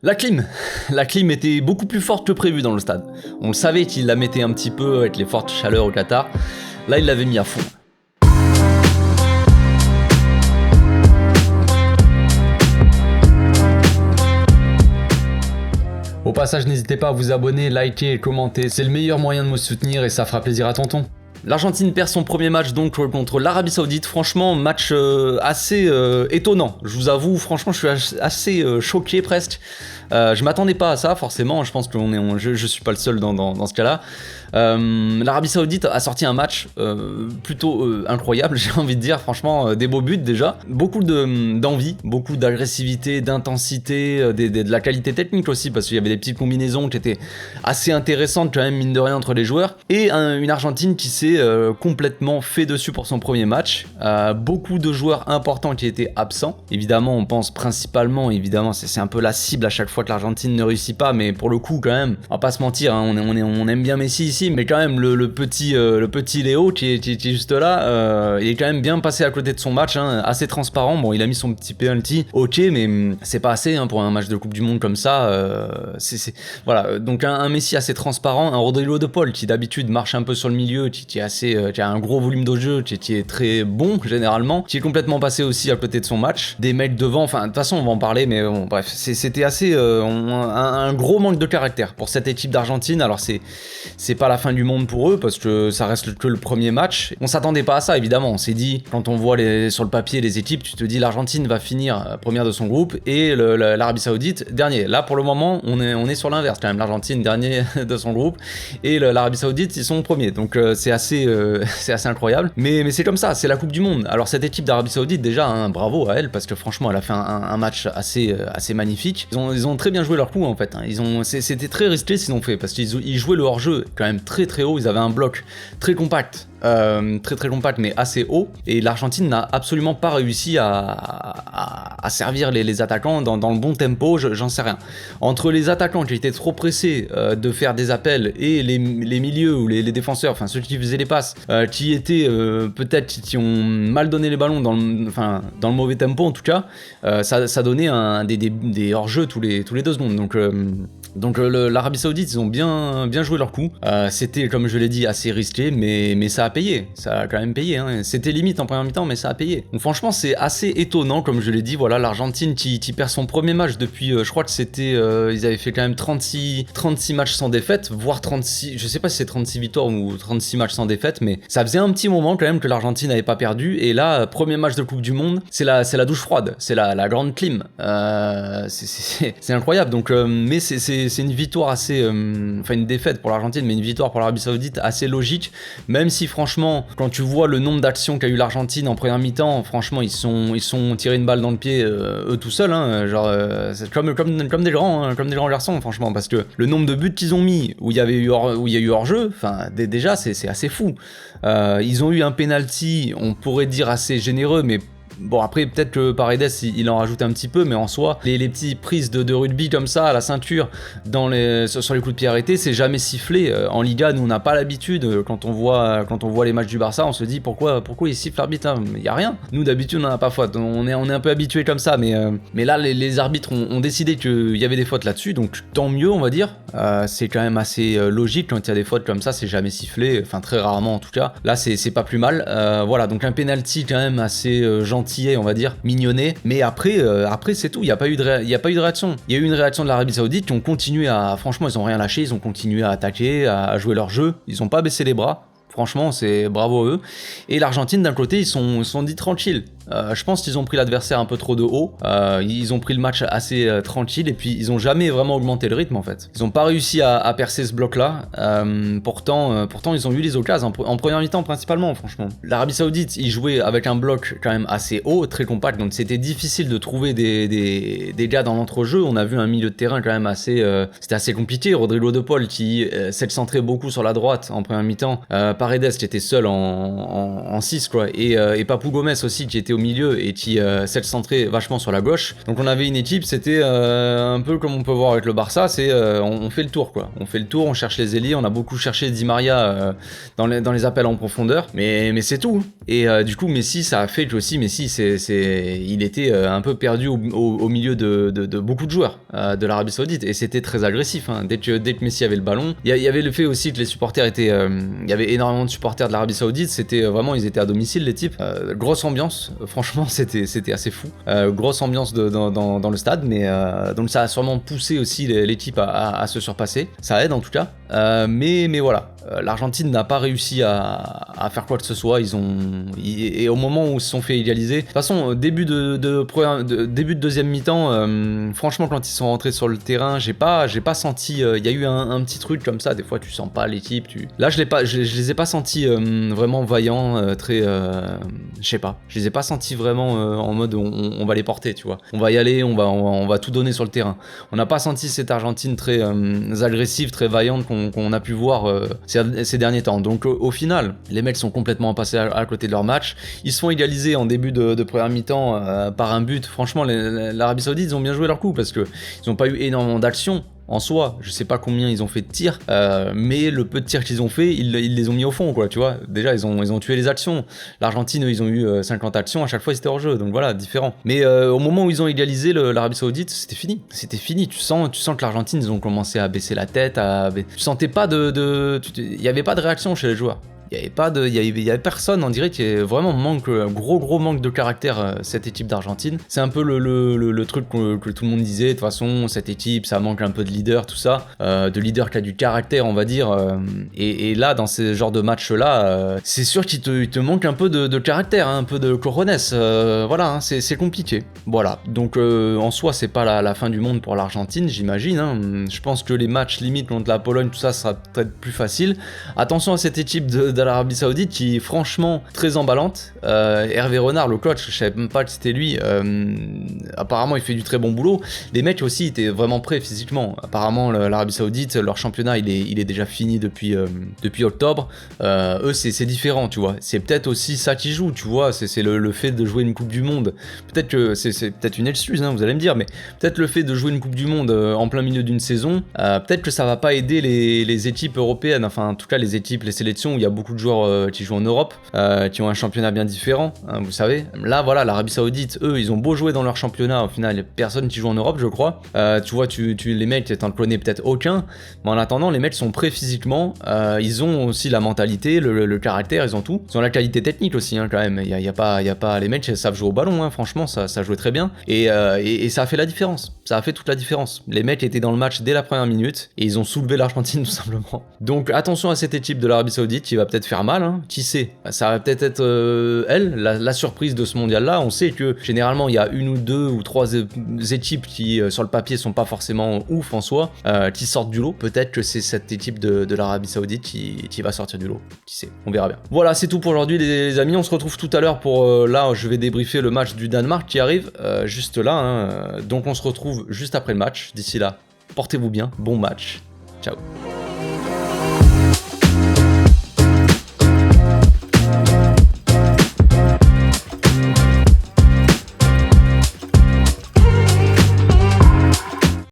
La clim était beaucoup plus forte que prévu dans le stade. On le savait qu'il la mettait un petit peu avec les fortes chaleurs au Qatar. Là, il l'avait mis à fond. Au passage, n'hésitez pas à vous abonner, liker et commenter. C'est le meilleur moyen de me soutenir et ça fera plaisir à tonton. L'Argentine perd son premier match donc contre l'Arabie Saoudite. Franchement, match assez étonnant. Je vous avoue, franchement, je suis assez choqué presque. Je m'attendais pas à ça, forcément. Je pense que je suis pas le seul dans ce cas-là. L'Arabie Saoudite a sorti un match plutôt incroyable, j'ai envie de dire. Franchement, des beaux buts déjà. Beaucoup d'envie, beaucoup d'agressivité, d'intensité, de la qualité technique aussi, parce qu'il y avait des petites combinaisons qui étaient assez intéressantes quand même, mine de rien, entre les joueurs. Et une Argentine qui s'est complètement fait dessus pour son premier match. Beaucoup de joueurs importants qui étaient absents. Évidemment, on pense principalement, c'est un peu la cible à chaque fois que l'Argentine ne réussit pas, mais pour le coup, quand même, on va pas se mentir, hein, on aime bien Messi ici, mais quand même, le petit Léo qui est juste là, il est quand même bien passé à côté de son match, hein, assez transparent. Bon, il a mis son petit penalty, ok, mais c'est pas assez hein, pour un match de Coupe du Monde comme ça. Voilà, donc un Messi assez transparent, un Rodrigo de Paul qui d'habitude marche un peu sur le milieu, qui a un gros volume de jeu, qui est très bon généralement, qui est complètement passé aussi à côté de son match. Des mecs devant, enfin de toute façon on va en parler, mais bon, bref, c'était assez un gros manque de caractère pour cette équipe d'Argentine. Alors c'est pas la fin du monde pour eux parce que ça reste que le premier match. On s'attendait pas à ça évidemment. On s'est dit, quand on voit sur le papier les équipes, tu te dis l'Argentine va finir première de son groupe et l'Arabie Saoudite dernier. Là pour le moment on est sur l'inverse quand même. L'Argentine dernier de son groupe et l'Arabie Saoudite ils sont premiers. Donc c'est assez incroyable. Mais c'est comme ça, c'est la Coupe du Monde. Alors cette équipe d'Arabie Saoudite déjà, hein, bravo à elle parce que franchement elle a fait un match assez magnifique. Ils ont très bien joué leur coup en fait. Hein. C'était très risqué ce qu'ils ont fait parce qu'ils jouaient le hors-jeu quand même très très haut. Ils avaient un bloc très compact. Très compact mais assez haut, et l'Argentine n'a absolument pas réussi à servir les attaquants dans le bon tempo. J'en sais rien, entre les attaquants qui étaient trop pressés de faire des appels et les milieux ou les défenseurs, enfin ceux qui faisaient les passes, qui étaient peut-être qui ont mal donné les ballons dans le mauvais tempo en tout cas, ça donnait des hors-jeux tous les 2 secondes. Donc l'Arabie Saoudite, ils ont bien joué leur coup. C'était, comme je l'ai dit, assez risqué, mais ça a payé. Ça a quand même payé. Hein. C'était limite en première mi-temps, mais ça a payé. Donc franchement, c'est assez étonnant, comme je l'ai dit. Voilà, l'Argentine qui perd son premier match depuis, je crois que c'était, ils avaient fait quand même 36 matchs sans défaite, voire 36. Je sais pas si c'est 36 victoires ou 36 matchs sans défaite, mais ça faisait un petit moment quand même que l'Argentine n'avait pas perdu. Et là, premier match de Coupe du Monde, c'est la douche froide, c'est la grande clim. C'est incroyable. Donc, mais c'est une victoire assez, enfin une défaite pour l'Argentine, mais une victoire pour l'Arabie Saoudite assez logique, même si franchement, quand tu vois le nombre d'actions qu'a eu l'Argentine en première mi-temps, franchement, ils sont tirés une balle dans le pied eux tout seuls, hein, genre, c'est comme des grands, hein, comme des grands garçons, franchement, parce que le nombre de buts qu'ils ont mis, où il y a eu hors-jeu, enfin, déjà, c'est assez fou. Ils ont eu un penalty, on pourrait dire assez généreux, mais bon, après, peut-être que Paredes, il en rajoute un petit peu, mais en soi, les petites prises de rugby comme ça, à la ceinture, sur les coups de pied arrêtés, c'est jamais sifflé. En Liga, nous, on n'a pas l'habitude. Quand on voit les matchs du Barça, on se dit pourquoi il siffle l'arbitre, hein. Il n'y a rien. Nous, d'habitude, on n'en a pas faute. On est un peu habitué comme ça, mais là, les arbitres ont décidé qu'il y avait des fautes là-dessus, donc tant mieux, on va dire. C'est quand même assez logique. Quand il y a des fautes comme ça, c'est jamais sifflé, enfin, très rarement en tout cas. Là, c'est pas plus mal. Voilà, donc un penalty quand même assez gentil, on va dire, mignonné, mais après c'est tout. Il n'y a pas eu de réaction. Il y a eu une réaction de l'Arabie Saoudite qui ont continué franchement, ils ont rien lâché, ils ont continué à attaquer, à jouer leur jeu, ils ont pas baissé les bras. Franchement, c'est bravo à eux. Et l'Argentine, d'un côté, ils sont dit tranquilles. Je pense qu'ils ont pris l'adversaire un peu trop de haut. Ils ont pris le match assez tranquille et puis ils ont jamais vraiment augmenté le rythme en fait. Ils ont pas réussi à percer ce bloc-là. Pourtant, ils ont eu les occasions en première mi-temps principalement, franchement. L'Arabie Saoudite, ils jouaient avec un bloc quand même assez haut, très compact, donc c'était difficile de trouver des gars dans l'entrejeu. On a vu un milieu de terrain quand même c'était assez compliqué. Rodrigo de Paul qui s'excentrait beaucoup sur la droite en première mi-temps. Paredes qui était seul en 6 quoi, et Papou Gomez aussi qui était au milieu et qui s'est centré vachement sur la gauche. Donc on avait une équipe, c'était un peu comme on peut voir avec le Barça, c'est on fait le tour quoi. On fait le tour, on cherche les ailiers, on a beaucoup cherché Di Maria dans les appels en profondeur, mais c'est tout. Et du coup Messi, ça a fait que aussi Messi, il était un peu perdu au milieu de beaucoup de joueurs de l'Arabie Saoudite et c'était très agressif. Hein. Dès que Messi avait le ballon, il y avait le fait aussi que les supporters étaient, il y avait énormément de supporters de l'Arabie Saoudite. C'était vraiment, ils étaient à domicile les types. Grosse ambiance, franchement c'était assez fou. Grosse ambiance dans le stade, mais donc ça a sûrement poussé aussi l'équipe à se surpasser. Ça aide en tout cas. Mais voilà. L'Argentine n'a pas réussi à faire quoi que ce soit. Et au moment où ils se sont fait égaliser, de toute façon, début de deuxième mi-temps, franchement, quand ils sont rentrés sur le terrain, j'ai pas senti. Il y a eu un petit truc comme ça. Des fois, tu sens pas l'équipe. Là, je les ai pas sentis vraiment vaillants, très. Je sais pas. Je les ai pas sentis vraiment en mode on va les porter, tu vois. On va y aller, on va tout donner sur le terrain. On n'a pas senti cette Argentine très agressive, très vaillante qu'on a pu voir ces derniers temps. Donc au final, les mecs sont complètement passés à côté de leur match. Ils se font égaliser en début de première mi-temps par un but. Franchement, l'Arabie Saoudite, ils ont bien joué leur coup parce que ils n'ont pas eu énormément d'actions. En soi, je sais pas combien ils ont fait de tirs, mais le peu de tirs qu'ils ont fait, ils les ont mis au fond, quoi, tu vois. Déjà, ils ont tué les actions. L'Argentine, eux, ils ont eu 50 actions, à chaque fois, c'était hors jeu, donc voilà, différent. Mais au moment où ils ont égalisé l'Arabie Saoudite, c'était fini. C'était fini. Tu sens que l'Argentine, ils ont commencé à baisser la tête, tu sentais pas il y avait pas de réaction chez les joueurs. Il y avait personne, on dirait qu'il y avait vraiment gros manque de caractère cette équipe d'Argentine. C'est un peu le truc que tout le monde disait, de toute façon cette équipe ça manque un peu de leader, tout ça, de leader qui a du caractère on va dire, et là dans ces genres de matchs là, c'est sûr qu'il te manque un peu de caractère, hein, un peu de cojones, voilà, hein, c'est compliqué. Voilà, donc en soi c'est pas la fin du monde pour l'Argentine j'imagine, hein. Je pense que les matchs limite contre la Pologne tout ça sera peut-être plus facile. Attention à cette équipe de l'Arabie Saoudite qui est franchement très emballante. Hervé Renard, le coach, je savais même pas que c'était lui. Apparemment, il fait du très bon boulot. Les mecs aussi étaient vraiment prêts physiquement. Apparemment, l'Arabie Saoudite, leur championnat, il est déjà fini depuis octobre. Eux, c'est différent, tu vois. C'est peut-être aussi ça qui joue, tu vois. C'est le fait de jouer une Coupe du Monde. Peut-être que c'est peut-être une excuse, hein, vous allez me dire, mais peut-être le fait de jouer une Coupe du Monde en plein milieu d'une saison, peut-être que ça va pas aider les équipes européennes. Enfin, en tout cas, les sélections où il y a beaucoup de joueurs qui jouent en Europe, qui ont un championnat bien différent, hein, vous savez. Là, voilà, l'Arabie Saoudite, eux, ils ont beau jouer dans leur championnat, au final, il n'y a personne qui joue en Europe, je crois. Tu vois, les mecs, t'en connais peut-être aucun, mais en attendant, les mecs sont prêts physiquement, ils ont aussi la mentalité, le caractère, ils ont tout. Ils ont la qualité technique aussi, hein, quand même. Il y a pas, les mecs savent jouer au ballon, hein, franchement, ça jouait très bien. Et ça a fait la différence. Ça a fait toute la différence. Les mecs étaient dans le match dès la première minute et ils ont soulevé l'Argentine tout simplement. Donc attention à cette équipe de l'Arabie Saoudite qui va peut-être faire mal, hein. Qui sait, ça va peut-être être elle, la surprise de ce mondial-là. On sait que généralement il y a une ou deux ou trois équipes qui sur le papier sont pas forcément ouf en soi, qui sortent du lot. Peut-être que c'est cette équipe de l'Arabie Saoudite qui va sortir du lot. Qui sait, on verra bien. Voilà, c'est tout pour aujourd'hui les amis. On se retrouve tout à l'heure pour là, je vais débriefer le match du Danemark qui arrive juste là. Hein. Donc on se retrouve juste après le match. D'ici là, portez-vous bien, bon match. Ciao.